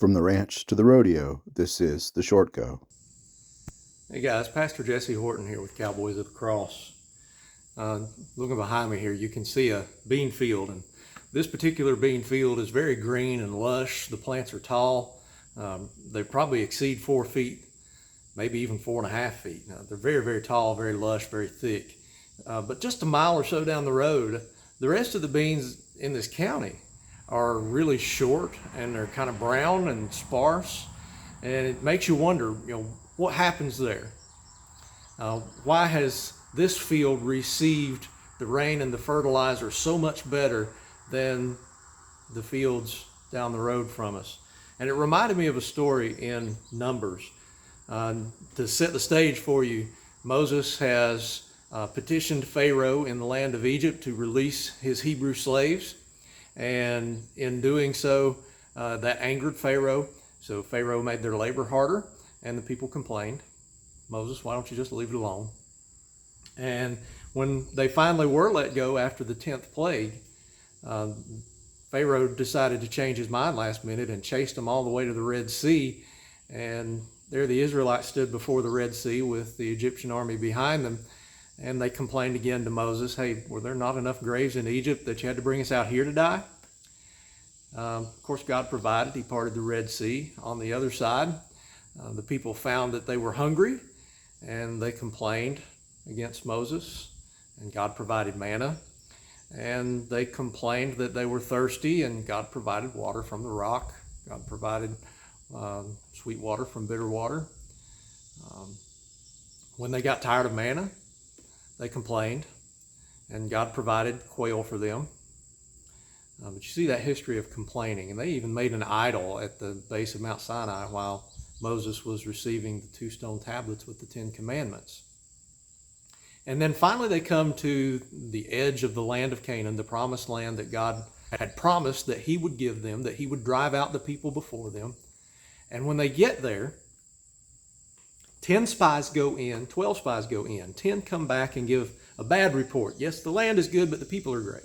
From the ranch to the rodeo, this is The Short Go. Hey guys, Pastor Jesse Horton here with Cowboys of the Cross. Looking behind me here, you can see a bean field, and this particular bean field is very green and lush. The plants are tall. They probably exceed 4 feet, maybe even 4.5 feet. They're very, very tall, very lush, very thick. But just a mile or so down the road, the rest of the beans in this county are really short, and they're kind of brown and sparse, and it makes you wonder, what happens there? Why has this field received the rain and the fertilizer so much better than the fields down the road from us? And it reminded me of a story in Numbers. To set the stage for you, Moses has petitioned Pharaoh in the land of Egypt to release his Hebrew slaves. And in doing so, that angered Pharaoh. So Pharaoh made their labor harder, and the people complained. Moses, why don't you just leave it alone? And when they finally were let go after the 10th plague, Pharaoh decided to change his mind last minute and chased them all the way to the Red Sea. And there the Israelites stood before the Red Sea with the Egyptian army behind them. And they complained again to Moses, hey, were there not enough graves in Egypt that you had to bring us out here to die? Of course, God provided. He parted the Red Sea. On the other side, the people found that they were hungry, and they complained against Moses, and God provided manna. And they complained that they were thirsty, and God provided water from the rock. God provided sweet water from bitter water. When they got tired of manna, they complained, and God provided quail for them. But you see that history of complaining, and they even made an idol at the base of Mount Sinai while Moses was receiving the 2 stone tablets with the 10 commandments. And then finally they come to the edge of the land of Canaan, the promised land that God had promised that he would give them, that he would drive out the people before them. And when they get there, 10 spies go in, 12 spies go in, 10 come back and give a bad report. Yes, the land is good, but the people are great.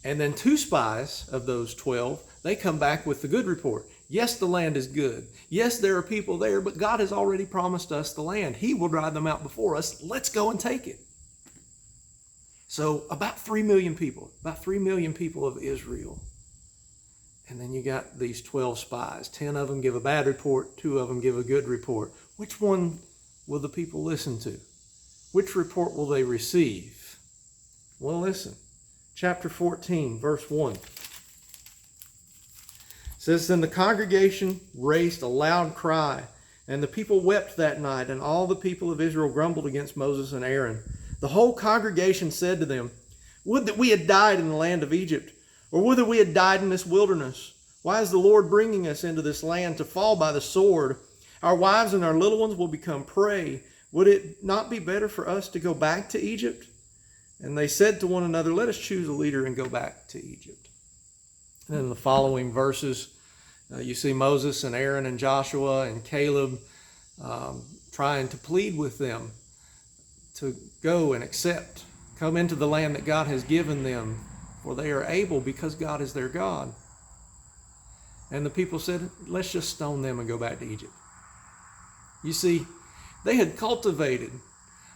And then 2 spies of those 12, they come back with the good report. Yes, the land is good. Yes, there are people there, but God has already promised us the land. He will drive them out before us. Let's go and take it. So about 3 million people of Israel. And then you got these 12 spies. 10 of them give a bad report, 2 of them give a good report. Which one will the people listen to? Which report will they receive? Well, listen. Chapter 14, verse 1. It says, Then the congregation raised a loud cry, and the people wept that night, and all the people of Israel grumbled against Moses and Aaron. The whole congregation said to them, Would that we had died in the land of Egypt, or would that we had died in this wilderness. Why is the Lord bringing us into this land to fall by the sword? Our wives and our little ones will become prey. Would it not be better for us to go back to Egypt? And they said to one another, Let us choose a leader and go back to Egypt. And in the following verses, you see Moses and Aaron and Joshua and Caleb trying to plead with them to go and come into the land that God has given them, for they are able because God is their God. And the people said, Let's just stone them and go back to Egypt. You see, they had cultivated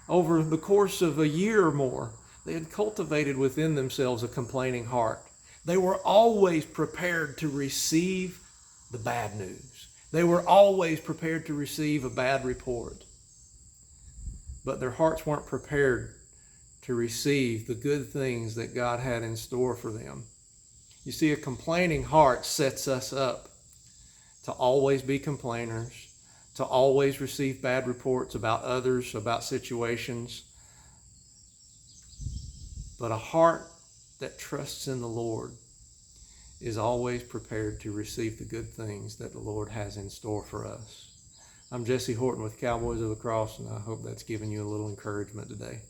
over the course of a year or more, they had cultivated within themselves a complaining heart. They were always prepared to receive the bad news. They were always prepared to receive a bad report. But their hearts weren't prepared to receive the good things that God had in store for them. You see, a complaining heart sets us up to always be complainers, to always receive bad reports about others, about situations. But a heart that trusts in the Lord is always prepared to receive the good things that the Lord has in store for us. I'm Jesse Horton with Cowboys of the Cross, and I hope that's given you a little encouragement today.